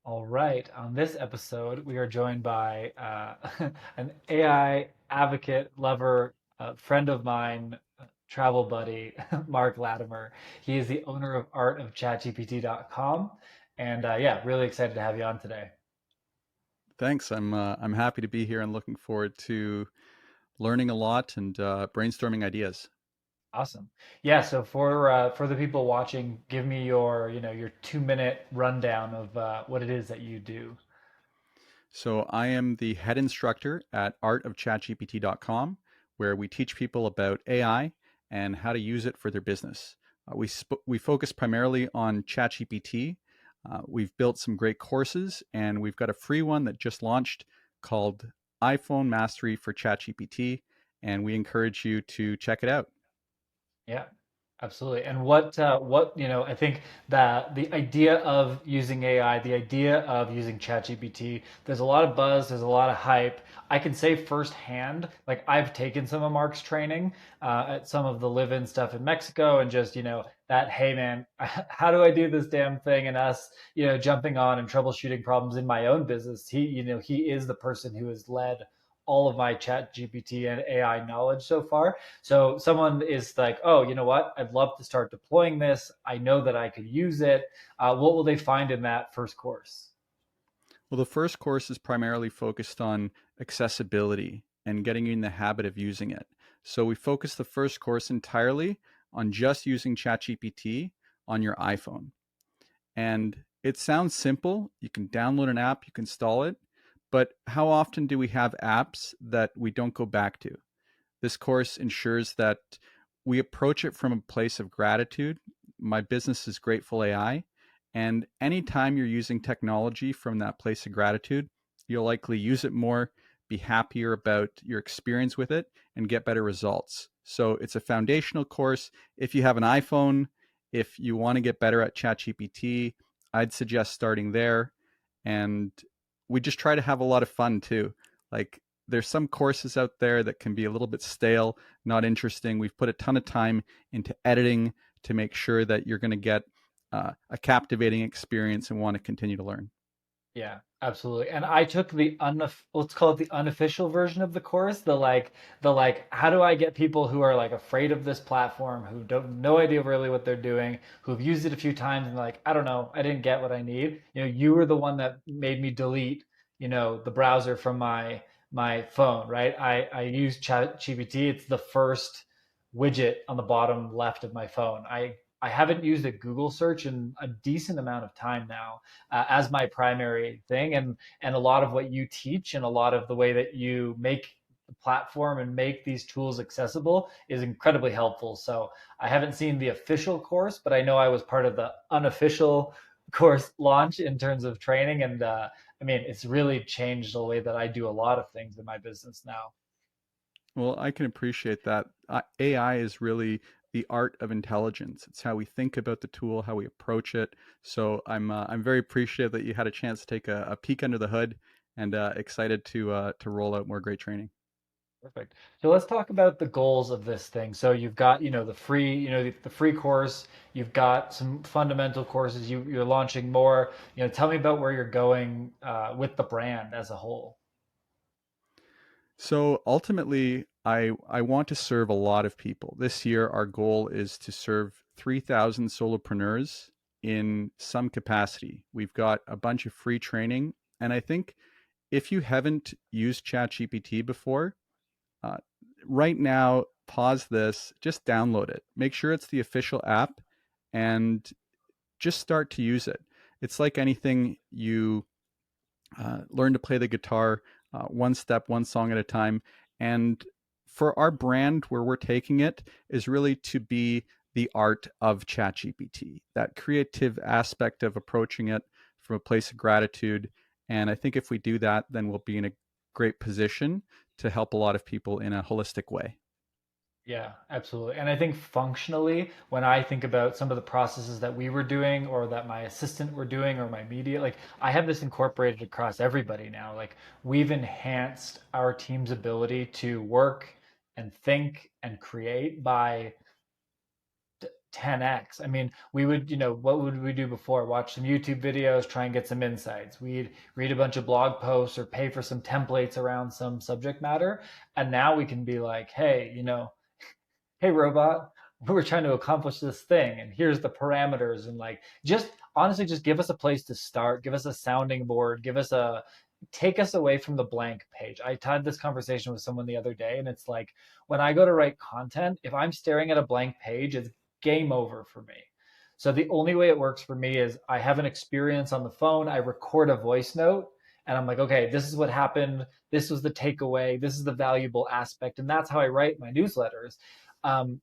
All right. On this episode, we are joined by an AI advocate, lover, friend of mine, travel buddy, Mark Latimer. He is the owner of artofchatgpt.com. And yeah, really excited to have you on today. Thanks. I'm happy to be here and looking forward to learning a lot and brainstorming ideas. Awesome. Yeah, so for the people watching, give me your 2 minute rundown of what it is that you do. So I am the head instructor at artofchatgpt.com, where we teach people about AI and how to use it for their business. We focus primarily on ChatGPT. We've built some great courses, and we've got a free one that just launched called iPhone Mastery for ChatGPT, and we encourage you to check it out. Yeah, absolutely. And I think that the idea of using AI, the idea of using ChatGPT, there's a lot of buzz, there's a lot of hype. I can say firsthand, like I've taken some of Mark's training at some of the live-in stuff in Mexico, and just, that, hey man, how do I do this damn thing? And us, jumping on and troubleshooting problems in my own business. He is the person who has led all of my chat GPT and AI knowledge so far. So someone is like, oh, you know what? I'd love to start deploying this. I know that I could use it. What will they find in that first course? Well, the first course is primarily focused on accessibility and getting you in the habit of using it. So we focus the first course entirely on just using ChatGPT on your iPhone. And it sounds simple. You can download an app, you can install it. But how often do we have apps that we don't go back to? This course ensures that we approach it from a place of gratitude. My business is Grateful AI. And anytime you're using technology from that place of gratitude, you'll likely use it more, be happier about your experience with it, and get better results. So it's a foundational course. If you have an iPhone, if you want to get better at ChatGPT, I'd suggest starting there. And we just try to have a lot of fun too. Like there's some courses out there that can be a little bit stale, not interesting. We've put a ton of time into editing to make sure that you're going to get a captivating experience and want to continue to learn. Yeah, absolutely. And I took let's call it the unofficial version of the course, the how do I get people who are like afraid of this platform, who don't no idea really what they're doing, who've used it a few times and like, I don't know, I didn't get what I need. You were the one that made me delete, the browser from my phone, right? I use ChatGPT. It's the first widget on the bottom left of my phone. I haven't used a Google search in a decent amount of time now as my primary thing, and a lot of what you teach and a lot of the way that you make the platform and make these tools accessible is incredibly helpful. So I haven't seen the official course, but I know I was part of the unofficial course launch in terms of training, and I mean it's really changed the way that I do a lot of things in my business now. Well, I can appreciate that. AI is really the art of intelligence. It's how we think about the tool, how we approach it. So I'm very appreciative that you had a chance to take a peek under the hood, and excited to roll out more great training. Perfect. So let's talk about the goals of this thing. So you've got, the free, the free course. You've got some fundamental courses. You're launching more. Tell me about where you're going with the brand as a whole. So ultimately, I want to serve a lot of people. This year, our goal is to serve 3,000 solopreneurs in some capacity. We've got a bunch of free training. And I think if you haven't used ChatGPT before, uh, right now, pause this, just download it. Make sure it's the official app and just start to use it. It's like anything you learn to play the guitar one step, one song at a time. And for our brand, where we're taking it is really to be the art of ChatGPT, that creative aspect of approaching it from a place of gratitude. And I think if we do that, then we'll be in a great position to help a lot of people in a holistic way. Yeah, absolutely. And I think functionally, when I think about some of the processes that we were doing or that my assistant were doing or my media, like I have this incorporated across everybody now. Like we've enhanced our team's ability to work and think and create by 10x. I mean, we would, what would we do before? Watch some YouTube videos, try and get some insights. We'd read a bunch of blog posts or pay for some templates around some subject matter. And now we can be like, hey, hey robot, we're trying to accomplish this thing and here's the parameters, and like, just honestly, just give us a place to start, give us a sounding board, give us a take us away from the blank page. I had this conversation with someone the other day, and it's like, when I go to write content, if I'm staring at a blank page, it's game over for me. So the only way it works for me is I have an experience on the phone, I record a voice note, and I'm like, okay, this is what happened, this was the takeaway, this is the valuable aspect, and that's how I write my newsletters. um,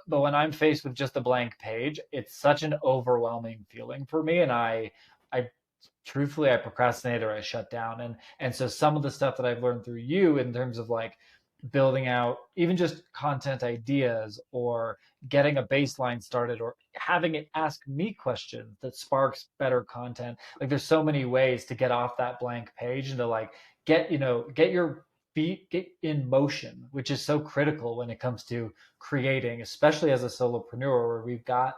but when I'm faced with just a blank page, it's such an overwhelming feeling for me, and I truthfully, I procrastinate or I shut down. And so some of the stuff that I've learned through you in terms of like building out even just content ideas, or getting a baseline started, or having it ask me questions that sparks better content. Like, there's so many ways to get off that blank page and to like get your feet get in motion, which is so critical when it comes to creating, especially as a solopreneur, where we've got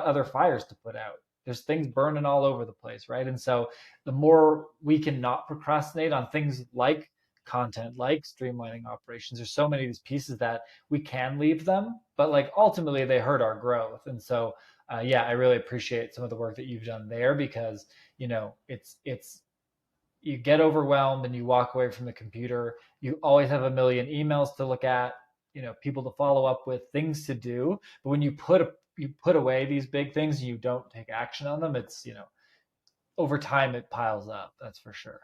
other fires to put out. There's things burning all over the place, right? And so the more we can not procrastinate on things like content, like streamlining operations, there's so many of these pieces that we can leave them, but like ultimately they hurt our growth. And so yeah, I really appreciate some of the work that you've done there, because it's you get overwhelmed and you walk away from the computer. You always have a million emails to look at, people to follow up with, things to do. But when you put away these big things and you don't take action on them, it's over time it piles up. That's for sure.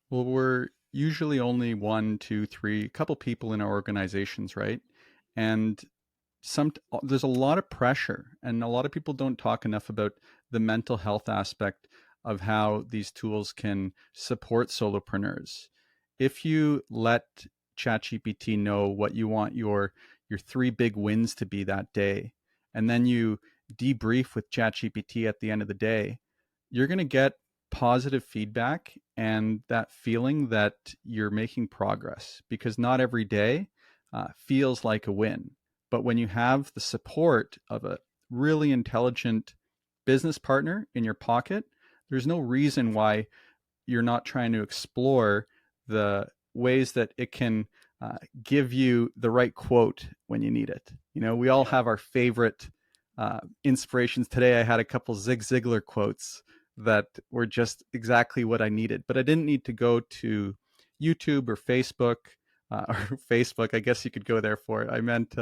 Well, we're usually only one, two, three, couple people in our organizations, right? And some there's a lot of pressure, and a lot of people don't talk enough about the mental health aspect of how these tools can support solopreneurs. If you let ChatGPT know what you want your three big wins to be that day, and then you debrief with ChatGPT at the end of the day, you're going to get positive feedback and that feeling that you're making progress, because not every day feels like a win. But when you have the support of a really intelligent business partner in your pocket, there's no reason why you're not trying to explore the ways that it can give you the right quote when you need it. We all Yeah. have our favorite inspirations. Today, I had a couple Zig Ziglar quotes that were just exactly what I needed, but I didn't need to go to YouTube or Facebook. Or Facebook, I guess you could go there for it. I meant,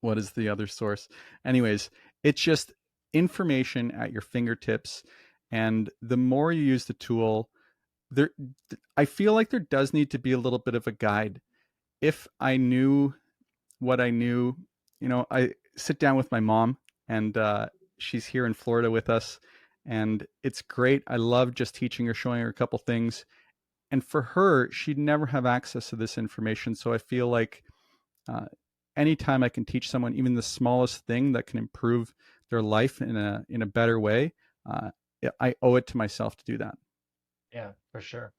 what is the other source? Anyways, it's just information at your fingertips. And the more you use the tool, there, I feel like there does need to be a little bit of a guide. If I knew what I knew, I sit down with my mom, and she's here in Florida with us, and it's great. I love just teaching her, showing her a couple things. And for her, she'd never have access to this information. So I feel like uh, anytime I can teach someone even the smallest thing that can improve their life in a better way, uh, I owe it to myself to do that. Yeah, for sure.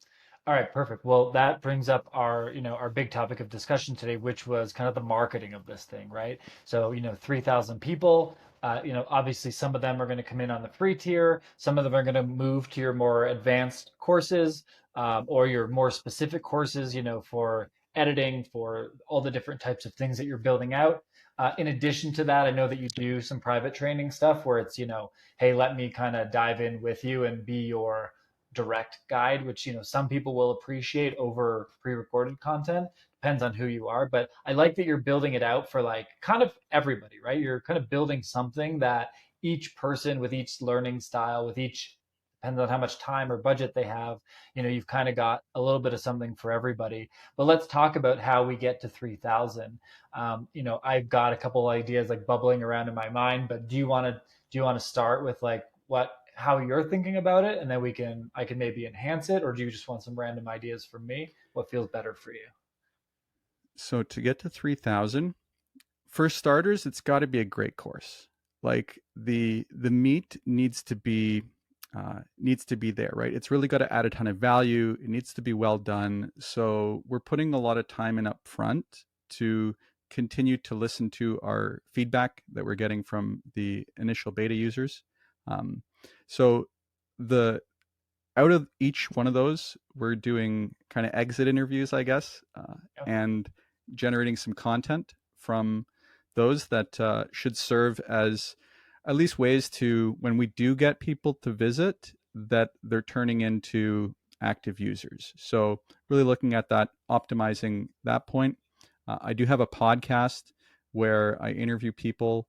All right, perfect. Well, that brings up our big topic of discussion today, which was kind of the marketing of this thing, right? So, 3,000 people, obviously some of them are going to come in on the free tier, some of them are going to move to your more advanced courses, or your more specific courses, for editing, for all the different types of things that you're building out. In addition to that, I know that you do some private training stuff where it's, hey, let me kind of dive in with you and be your direct guide, which some people will appreciate over pre-recorded content. Depends on who you are, but I like that you're building it out for like kind of everybody, right? You're kind of building something that each person with each learning style, with each depends on how much time or budget they have, you've kind of got a little bit of something for everybody. But let's talk about how we get to 3,000. I've got a couple ideas like bubbling around in my mind, but do you want to start with like how you're thinking about it, and then I can maybe enhance it, or do you just want some random ideas from me? What feels better for you? So to get to 3,000, for starters, it's got to be a great course. Like the meat needs to be there, right? It's really got to add a ton of value. It needs to be well done. So we're putting a lot of time in up front to continue to listen to our feedback that we're getting from the initial beta users. Um, so the out of each one of those, we're doing kind of exit interviews, I guess, Yep. and generating some content from those that should serve as at least ways to, when we do get people to visit, that they're turning into active users. So really looking at that, optimizing that point. I do have a podcast where I interview people.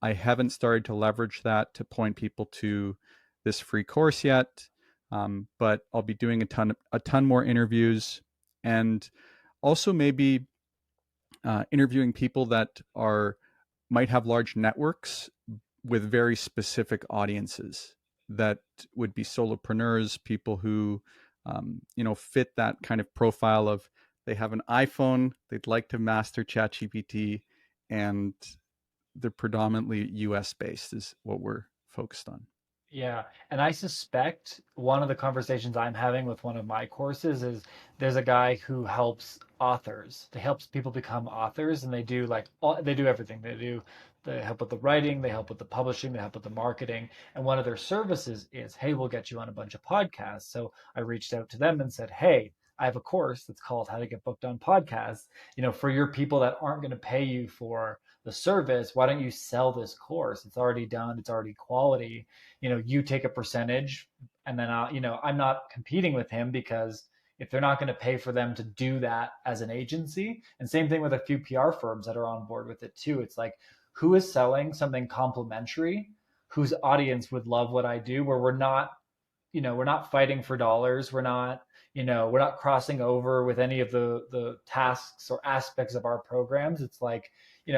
I haven't started to leverage that to point people to this free course yet, but I'll be doing a ton more interviews, and also maybe interviewing people that are might have large networks with very specific audiences that would be solopreneurs, people who fit that kind of profile of they have an iPhone, they'd like to master ChatGPT, and they're predominantly US based is what we're focused on. Yeah, and I suspect one of the conversations I'm having with one of my courses is there's a guy who helps authors. They helps people become authors, and they do like they do everything. They help with the writing, they help with the publishing, they help with the marketing. And one of their services is, hey, we'll get you on a bunch of podcasts. So I reached out to them and said, hey, I have a course that's called How to Get Booked on Podcasts. For your people that aren't going to pay you for the service, why don't you sell this course? It's already done, it's already quality. You take a percentage, and then I'm not competing with him, because if they're not going to pay for them to do that as an agency, and same thing with a few PR firms that are on board with it too. It's like, who is selling something complimentary, whose audience would love what I do, where we're not fighting for dollars. We're not crossing over with any of the tasks or aspects of our programs. It's like,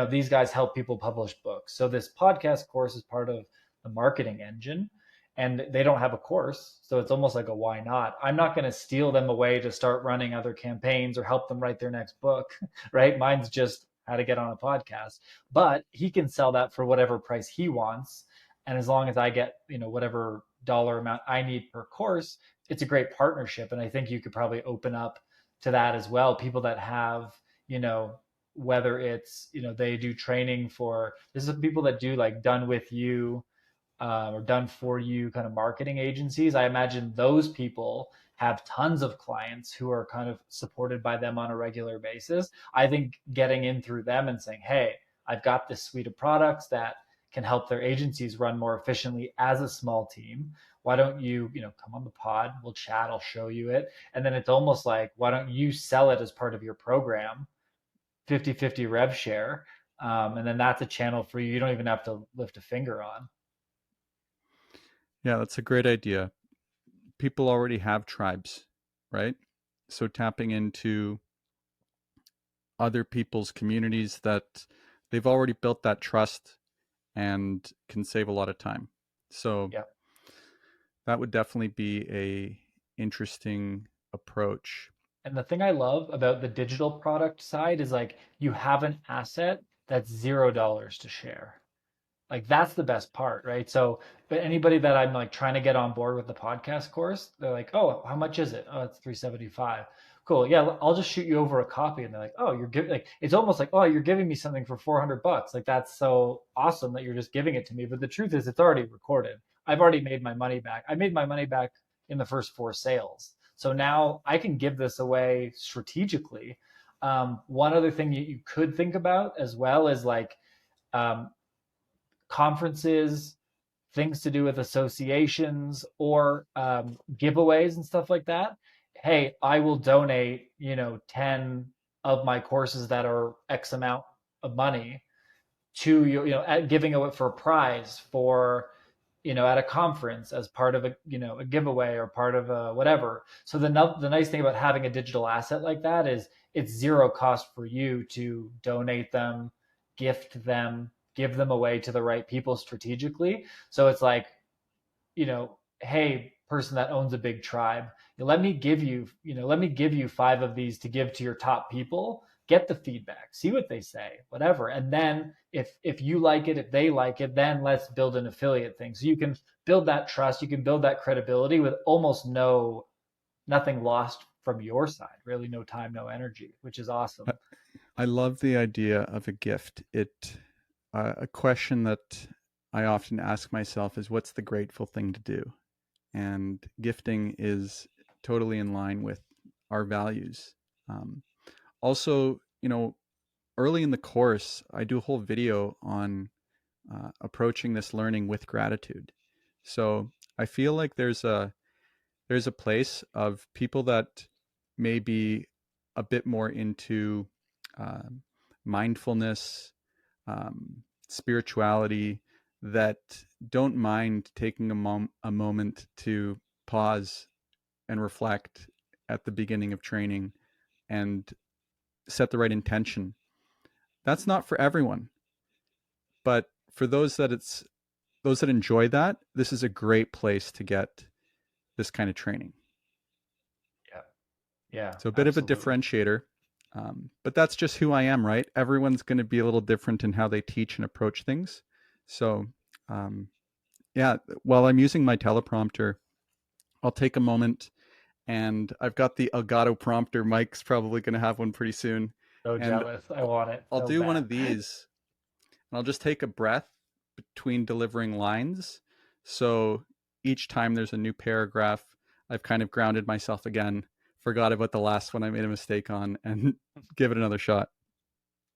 these guys help people publish books. So this podcast course is part of the marketing engine, and they don't have a course. So it's almost like a why not? I'm not going to steal them away to start running other campaigns or help them write their next book, right? Mine's just how to get on a podcast. But he can sell that for whatever price he wants. And as long as I get, whatever dollar amount I need per course, it's a great partnership. And I think you could probably open up to that as well. People that have, you know, whether it's, they do training for, this is people that do like done with you, or done for you kind of marketing agencies. I imagine those people have tons of clients who are kind of supported by them on a regular basis. I think getting in through them and saying, hey, I've got this suite of products that can help their agencies run more efficiently as a small team. Why don't you, come on the pod, we'll chat, I'll show you it. And then it's almost like, why don't you sell it as part of your program, 50-50 rev share? And then that's a channel for you. You don't even have to lift a finger on. Yeah, that's a great idea. People already have tribes, right? So tapping into other people's communities that they've already built that trust and can save a lot of time. So Yeah. that would definitely be a interesting approach. And the thing I love about the digital product side is like you have an asset that's $0 to share. Like that's the best part, right? So, but anybody that I'm like trying to get on board with the podcast course, they're like, "Oh, how much is it?" "Oh, it's 375." Cool. Yeah, I'll just shoot you over a copy. And they're like, "Oh, you're giving like it's almost like, "Oh, you're giving me something for $400." Like that's so awesome that you're just giving it to me. But the truth is it's already recorded. I've already made my money back. I made my money back in the first four sales. So now I can give this away strategically. One other thing you could think about as well is like, um, conferences, things to do with associations, or giveaways and stuff like that. Hey, I will donate, 10 of my courses that are X amount of money to you, giving it for a prize for, at a conference as part of a giveaway or part of a whatever. So the nice thing about having a digital asset like that is it's zero cost for you to donate them, gift them, give them away to the right people strategically. So it's like, hey, person that owns a big tribe, let me give you five of these to give to your top people. Get the feedback, see what they say, whatever, and then if you like it, if they like it, then let's build an affiliate thing. So you can build that trust, you can build that credibility with almost nothing lost from your side, really, no time, no energy, which is I, awesome. I love the idea of a gift. A question that I often ask myself is, what's the grateful thing to do? And gifting is totally in line with our values. Um, Also, early in the course, I do a whole video on approaching this learning with gratitude. So I feel like there's a place of people that may be a bit more into um, mindfulness, spirituality, that don't mind taking a moment to pause and reflect at the beginning of training and set the right intention. That's not for everyone, but for those that enjoy that, this is a great place to get this kind of training. Yeah, yeah, So a bit of a absolutely. differentiator, but that's just who I am, right? Everyone's going to be a little different in how they teach and approach things. So, um, yeah, while I'm using my teleprompter, I'll take a moment, and I've got the Elgato prompter. Mike's probably going to have one pretty soon, So and jealous. I want it I'll so do one bad. of these, and I'll just take a breath between delivering lines. So each time there's a new paragraph, I've kind of grounded myself again, forgot about the last one I made a mistake on, and give it another shot.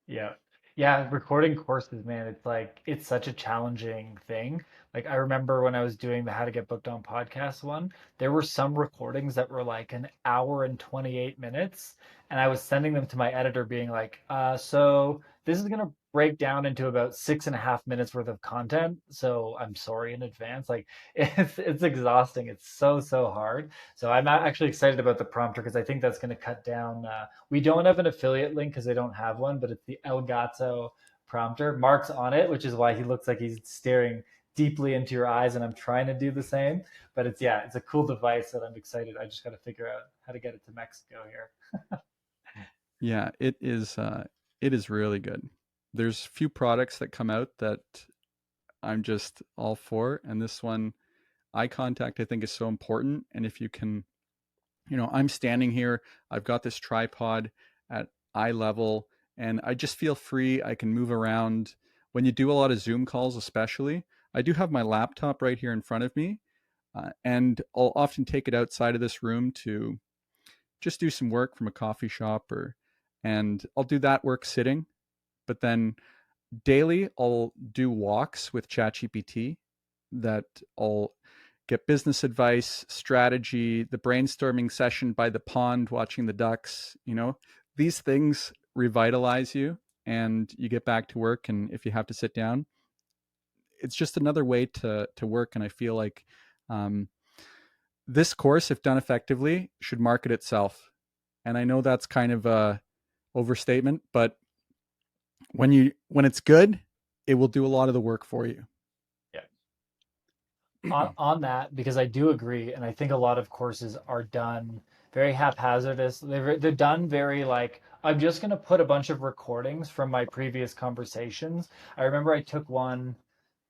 Yeah. Yeah, recording courses, man, it's like it's such a challenging thing. Like I remember when I was doing the How to Get Booked on Podcast one, there were some recordings that were like an hour and 28 minutes, and I was sending them to my editor being like, so this is gonna break down into about 6.5 minutes worth of content. So I'm sorry in advance. Like it's exhausting. It's so, so hard. So I'm actually excited about the prompter because I think that's gonna cut down we don't have an affiliate link because they don't have one, but it's the Elgato prompter. Mark's on it, which is why he looks like he's staring deeply into your eyes, and I'm trying to do the same. But it's yeah, it's a cool device that I'm excited. I just got to figure out how to get it to Mexico here. Yeah, it is. It is really good. There's few products that come out that I'm just all for, and this one, eye contact, I think is so important. And if you can, I'm standing here, I've got this tripod at eye level, and I just feel free. I can move around. When you do a lot of Zoom calls, especially, I do have my laptop right here in front of me, and I'll often take it outside of this room to just do some work from a coffee shop, and I'll do that work sitting. But then daily, I'll do walks with ChatGPT that I'll get business advice, strategy, the brainstorming session by the pond, watching the ducks. These things revitalize you, and you get back to work. And if you have to sit down, it's just another way to work. And I feel like um, this course, if done effectively, should market itself. And I know that's kind of a overstatement, but when it's good, it will do a lot of the work for you. Yeah. On that, because I do agree, and I think a lot of courses are done very haphazardous. They're done very like I'm just gonna put a bunch of recordings from my previous conversations. I remember I took one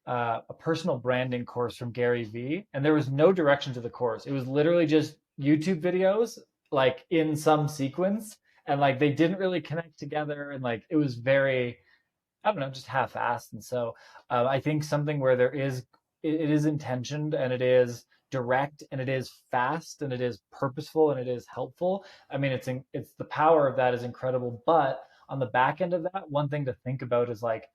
a personal branding course from Gary Vee, and there was no direction to the course. It was literally just YouTube videos, like in some sequence, and like they didn't really connect together, and like it was very, I don't know, just half-assed. And so I think something where it is intentioned and it is direct and it is fast and it is purposeful and it is helpful. I mean, it's the power of that is incredible. But on the back end of that, one thing to think about is like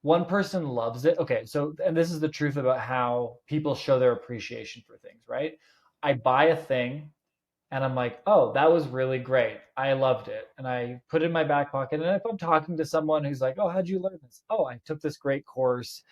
one person loves it. Okay, so and this is the truth about how people show their appreciation for things, right? I buy a thing and I'm like, "Oh, that was really great. I loved it." And I put it in my back pocket. And if I'm talking to someone who's like, "Oh, how'd you learn this?" "Oh, I took this great course."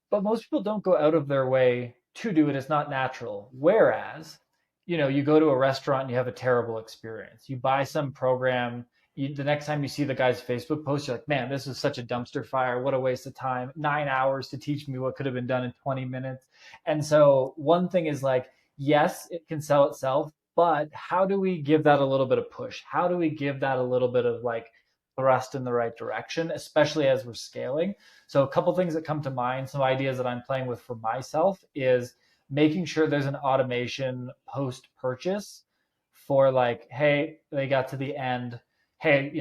But most people don't go out of their way to do it. It's not natural. Whereas, you go to a restaurant and you have a terrible experience. You buy some program. The next time you see the guy's Facebook post, you're like, man, this is such a dumpster fire. What a waste of time. 9 hours to teach me what could have been done in 20 minutes. And so, one thing is like, yes, it can sell itself, but how do we give that a little bit of push? How do we give that a little bit of like thrust in the right direction, especially as we're scaling? So a couple things that come to mind, some ideas that I'm playing with for myself is making sure there's an automation post purchase for like, hey, they got to the end. hey,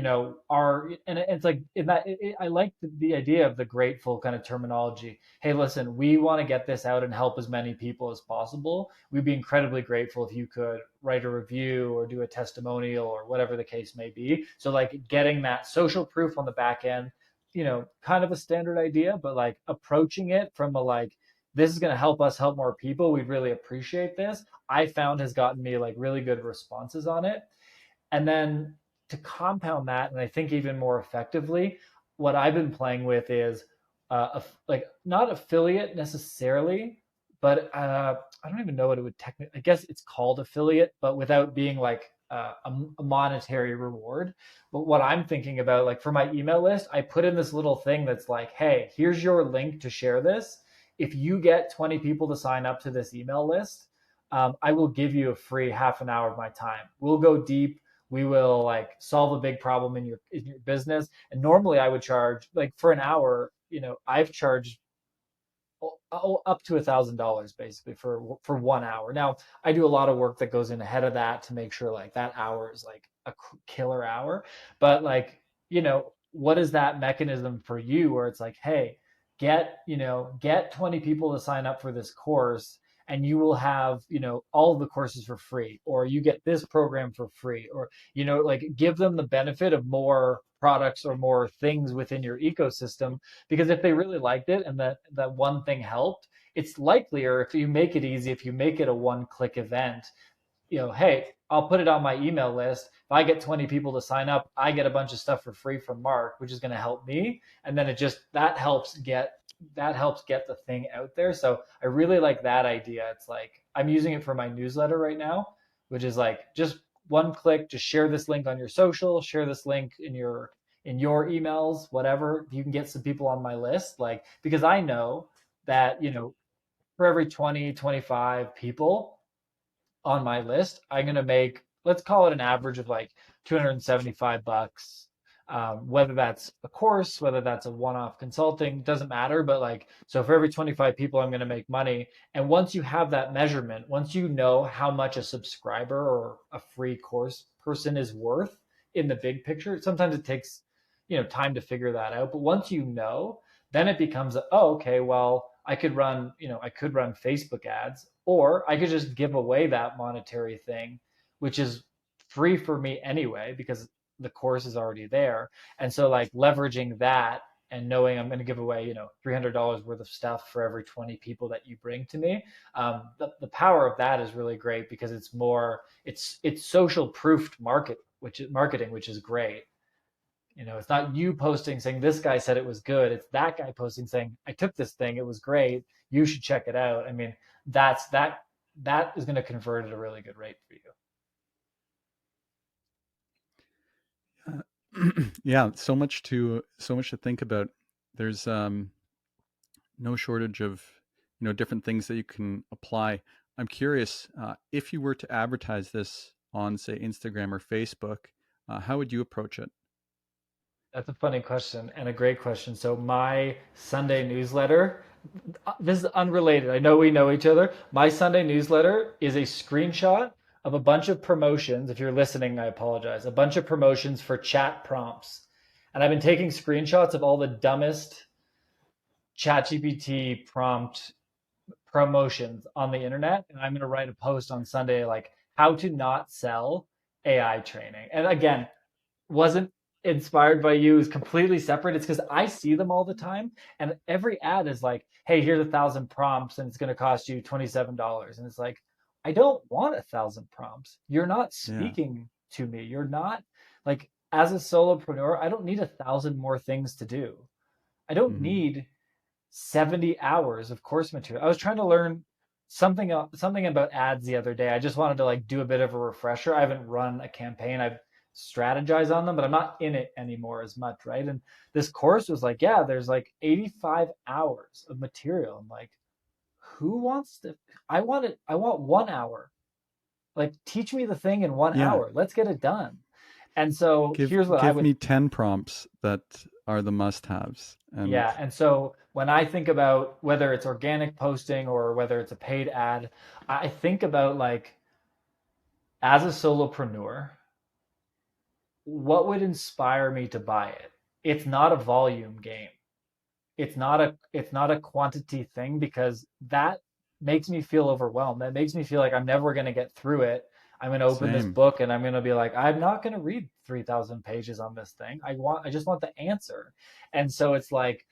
our, and it's like in that, I like the idea of the grateful kind of terminology. Hey, listen, we want to get this out and help as many people as possible. We'd be incredibly grateful if you could write a review or do a testimonial or whatever the case may be. So like getting that social proof on the back end, kind of a standard idea, but like approaching it from a like, this is going to help us help more people. We'd really appreciate this. I found has gotten me like really good responses on it. And then to compound that, and I think even more effectively, what I've been playing with is like not affiliate necessarily, but I don't even know what it would technically. I guess it's called affiliate, but without being like a monetary reward. But what I'm thinking about, like for my email list, I put in this little thing that's like, hey, here's your link to share this. If you get 20 people to sign up to this email list, I will give you a free half an hour of my time. We'll go deep. We will like solve a big problem in your business. And normally I would charge like for an hour, I've charged up to $1,000 basically for 1 hour. Now I do a lot of work that goes in ahead of that to make sure like that hour is like a killer hour. But like, what is that mechanism for you where it's like, hey, get 20 people to sign up for this course and you will have, all of the courses for free, or you get this program for free, or, like give them the benefit of more products or more things within your ecosystem, because if they really liked it and that one thing helped, it's likelier if you make it easy, if you make it a one-click event, hey, I'll put it on my email list. If I get 20 people to sign up, I get a bunch of stuff for free from Mark, which is going to help me. And then that helps get the thing out there. So I really like that idea. It's like I'm using it for my newsletter right now, which is like just one click, just share this link on your social, share this link in your emails, whatever. You can get some people on my list, like because I know that, for every 20, 25 people on my list, I'm gonna make, let's call it an average of like $275. Whether that's a course, whether that's a one-off consulting, doesn't matter. But like, so for every 25 people, I'm gonna make money. And once you have that measurement, once you know how much a subscriber or a free course person is worth in the big picture, sometimes it takes time to figure that out. But once you know, then it becomes, oh, okay, well, I could run Facebook ads, or I could just give away that monetary thing, which is free for me anyway because the course is already there. And so like leveraging that and knowing I'm going to give away, $300 worth of stuff for every 20 people that you bring to me. The power of that is really great because it's social proofed marketing, which is great. It's not you posting saying this guy said it was good. It's that guy posting saying I took this thing, it was great. You should check it out. I mean, that is going to convert at a really good rate for you. Yeah, so much to think about. There's no shortage of different things that you can apply. I'm curious, if you were to advertise this on, say, Instagram or Facebook, how would you approach it? That's a funny question and a great question. So my Sunday newsletter, this is unrelated. I know we know each other. My Sunday newsletter is a screenshot of a bunch of promotions. If you're listening, I apologize. A bunch of promotions for chat prompts. And I've been taking screenshots of all the dumbest ChatGPT prompt promotions on the internet. And I'm going to write a post on Sunday like how to not sell AI training. And again, wasn't inspired by you, is completely separate. It's because I see them all the time, and every ad is like, "Hey, here's 1,000 prompts, and it's going to cost you $27." And it's like, I don't want 1,000 prompts. You're not Yeah. speaking to me. You're not like as a solopreneur. I don't need 1,000 more things to do. I don't Hmm. need 70 hours of course material. I was trying to learn something about ads the other day. I just wanted to like do a bit of a refresher. I haven't run a campaign. I've strategized on them, but I'm not in it anymore as much, right? And this course was like, yeah, there's like 85 hours of material. I'm like, who wants to I want 1 hour. Like teach me the thing in one Yeah. hour. Let's get it done. And so Give here's what I give would me 10 prompts that are the must-haves. And Yeah, and so when I think about whether it's organic posting or whether it's a paid ad, I think about like as a solopreneur, what would inspire me to buy it? It's not a volume game. It's not a quantity thing because that makes me feel overwhelmed. That makes me feel like I'm never going to get through it. I'm going to open this Same. book and I'm going to be like, I'm not going to read 3,000 pages on this thing. I just want the answer. And so it's like,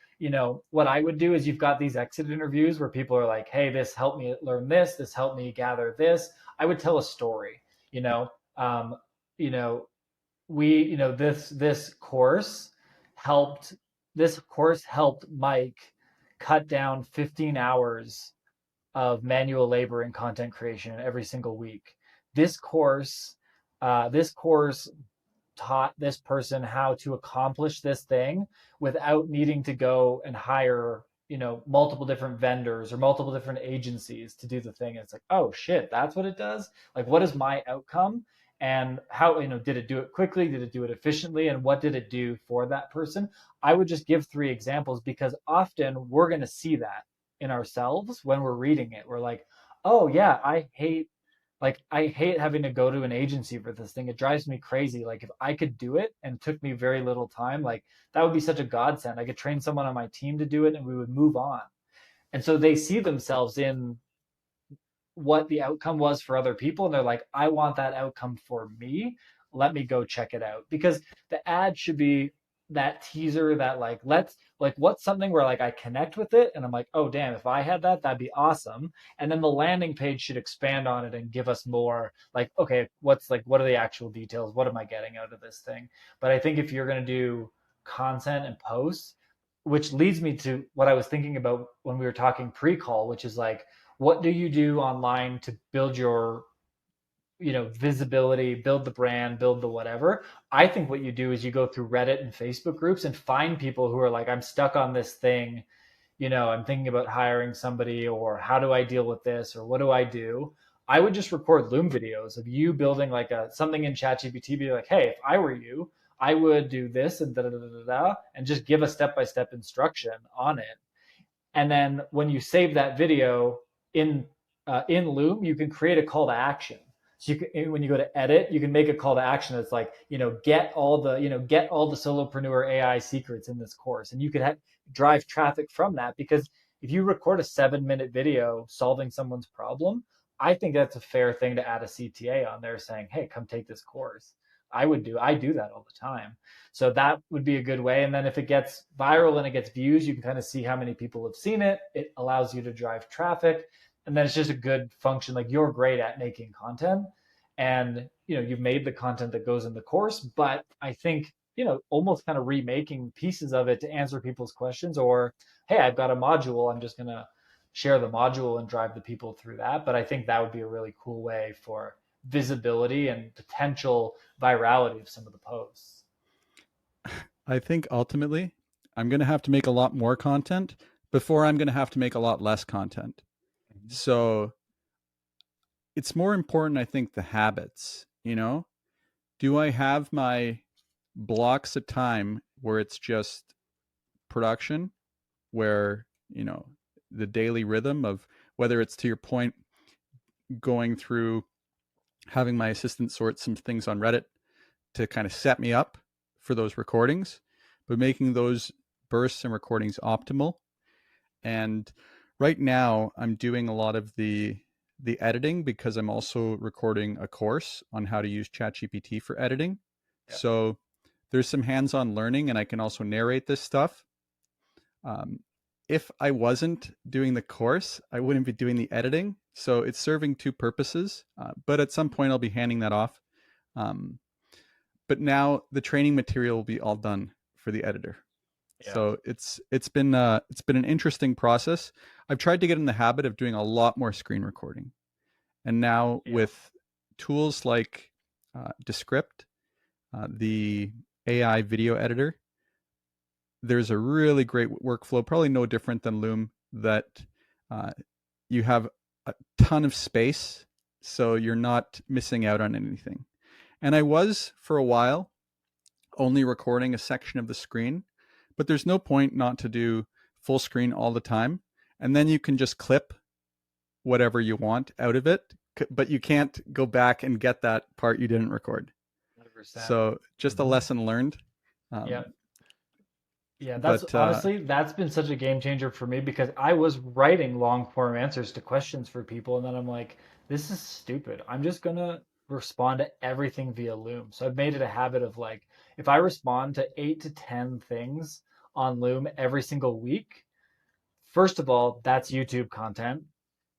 what I would do is you've got these exit interviews where people are like, hey, this helped me learn this, this helped me gather this. I would tell a story, you know, um, you know, this course helped Mike cut down 15 hours of manual labor and content creation every single week. This course taught this person how to accomplish this thing without needing to go and hire multiple different vendors or multiple different agencies to do the thing. And it's like, oh shit, that's what it does. Like, what is my outcome, and how, did it do it quickly, did it do it efficiently, and what did it do for that person? I would just give three examples because often we're going to see that in ourselves when we're reading it. We're like, oh yeah, I hate having to go to an agency for this thing. It drives me crazy. Like, if I could do it and it took me very little time, like that would be such a godsend. I could train someone on my team to do it and we would move on. And so they see themselves in what the outcome was for other people, and they're like, I want that outcome for me. Let me go check it out. Because the ad should be that teaser, that like, what's something where like I connect with it and I'm like, oh damn, if I had that, that'd be awesome. And then the landing page should expand on it and give us more like, okay, what are the actual details, what am I getting out of this thing? But I think if you're going to do content and posts, which leads me to what I was thinking about when we were talking pre-call, which is like, what do you do online to build your visibility, build the brand, build the whatever? I think what you do is you go through Reddit and Facebook groups and find people who are like, I'm stuck on this thing, I'm thinking about hiring somebody, or how do I deal with this, or what do I do? I would just record Loom videos of you building like a something in ChatGPT, be like, hey, if I were you, I would do this and da da da da da, and just give a step by step instruction on it. And then when you save that video in in Loom, you can create a call to action. So when you go to edit, you can make a call to action that's like, get all the solopreneur AI secrets in this course, and you could drive traffic from that. Because if you record a 7-minute video solving someone's problem, I think that's a fair thing to add a CTA on there saying, hey, come take this course. I do that all the time. So that would be a good way. And then if it gets viral and it gets views, you can kind of see how many people have seen it. It allows you to drive traffic. And then it's just a good function. Like, you're great at making content, and you've made the content that goes in the course, but I think, almost kind of remaking pieces of it to answer people's questions, or hey, I've got a module, I'm just going to share the module and drive the people through that. But I think that would be a really cool way for visibility and potential virality of some of the posts. I think ultimately I'm going to have to make a lot more content before I'm going to have to make a lot less content. Mhm. So it's more important, I think, the habits, Do I have my blocks of time where it's just production, where, the daily rhythm of, whether it's, to your point, going through, having my assistant sort some things on Reddit to kind of set me up for those recordings, but making those bursts and recordings optimal. And right now I'm doing a lot of the editing because I'm also recording a course on how to use ChatGPT for editing. Yeah. So there's some hands-on learning, and I can also narrate this stuff. Um, if I wasn't doing the course, I wouldn't be doing the editing. So it's serving two purposes. But at some point, I'll be handing that off. Um, but now the training material will be all done for the editor. Yeah. So it's been an interesting process. I've tried to get in the habit of doing a lot more screen recording, and now Yeah. with tools like Descript, the AI video editor, there's a really great workflow, probably no different than Loom, that uh, you have a ton of space, so you're not missing out on anything. And I was, for a while, only recording a section of the screen, but there's no point not to do full screen all the time. And then you can just clip whatever you want out of it, but you can't go back and get that part you didn't record. So just a Mm-hmm. lesson learned. Yeah. Um, Yeah, that's but honestly, that's been such a game changer for me because I was writing long form answers to questions for people, and then I'm like, this is stupid. I'm just gonna respond to everything via Loom. So I've made it a habit of like, if I respond to 8 to 10 things on Loom every single week, first of all, that's YouTube content.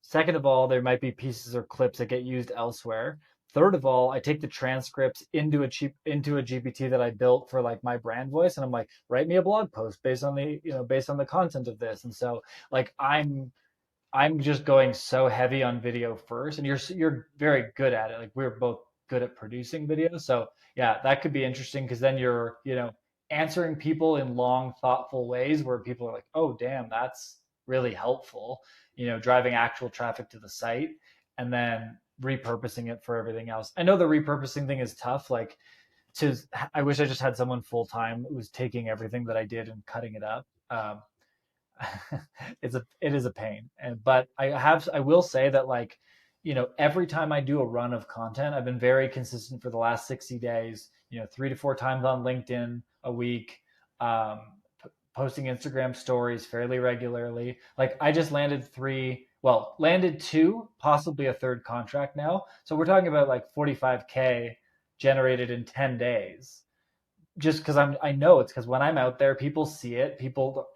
Second of all, there might be pieces or clips that get used elsewhere. Third of all, I take the transcripts into a GPT that I built for like my brand voice, and I'm like, write me a blog post based on the based on the content of this. And so like I'm just going so heavy on video first, and you're very good at it. Like we're both good at producing videos, so yeah, that could be interesting because then you're answering people in long, thoughtful ways where people are like, oh damn, that's really helpful. Driving actual traffic to the site, and then repurposing it for everything else. I know the repurposing thing is tough. Like to, I wish I just had someone full time who was taking everything that I did and cutting it up. It is a pain. And but I will say that like, every time I do a run of content, I've been very consistent for the last 60 days, 3 to 4 times on LinkedIn a week, um, posting Instagram stories fairly regularly. Like I just landed two, possibly a third contract now. So we're talking about like 45K generated in 10 days just because I know it's because when I'm out there, people see it. People,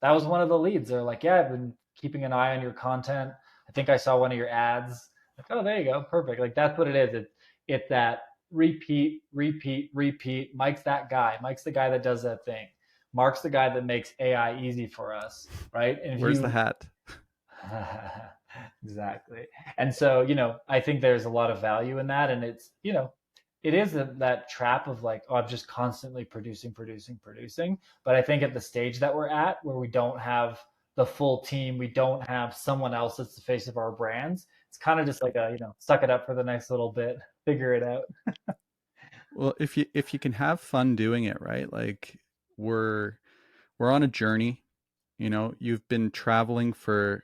that was one of the leads. They're like, yeah, I've been keeping an eye on your content. I think I saw one of your ads. Like, oh, there you go, perfect. Like that's what it is. It's that repeat, repeat, repeat. Mike's that guy. Mike's the guy that does that thing. Mark's the guy that makes AI easy for us, right? And if where's the you hat? exactly. And so, I think there's a lot of value in that. And it is that trap of like, oh, I'm just constantly producing, producing, producing. But I think at the stage that we're at, where we don't have the full team, we don't have someone else that's the face of our brands. It's kind of just like suck it up for the next little bit, figure it out. Well, if you can have fun doing it, right? Like we're we're on a journey. You've been traveling for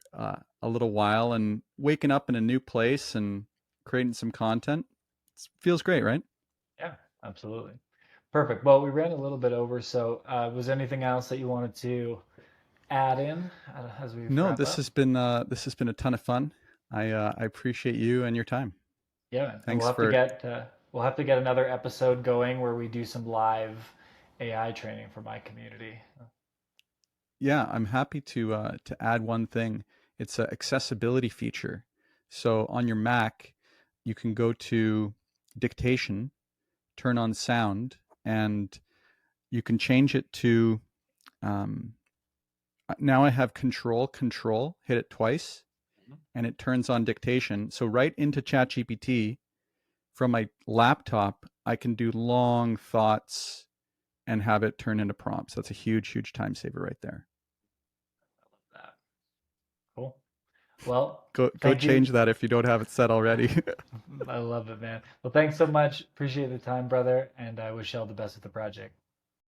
a little while and waking up in a new place and creating some content. It feels great, right? Yeah, absolutely. Perfect. Well, we ran a little bit over. So, was there anything else that you wanted to add in as we No, wrap up? this has been a ton of fun. I appreciate you and your time. Yeah, man. And Thanks for we'll have to get another episode going where we do some live AI training for my community. Yeah, I'm happy to add one thing. It's an accessibility feature. So on your Mac, you can go to dictation, turn on sound, and you can change it to um, now I have control, hit it twice, and it turns on dictation. So right into ChatGPT from my laptop, I can do long thoughts and have it turn into prompts. That's a huge, huge time saver right there. That. Cool. Well, Go thank you. change that if you don't have it set already. I love it, man. Well, thanks so much. Appreciate the time, brother, and I wish you all the best with the project.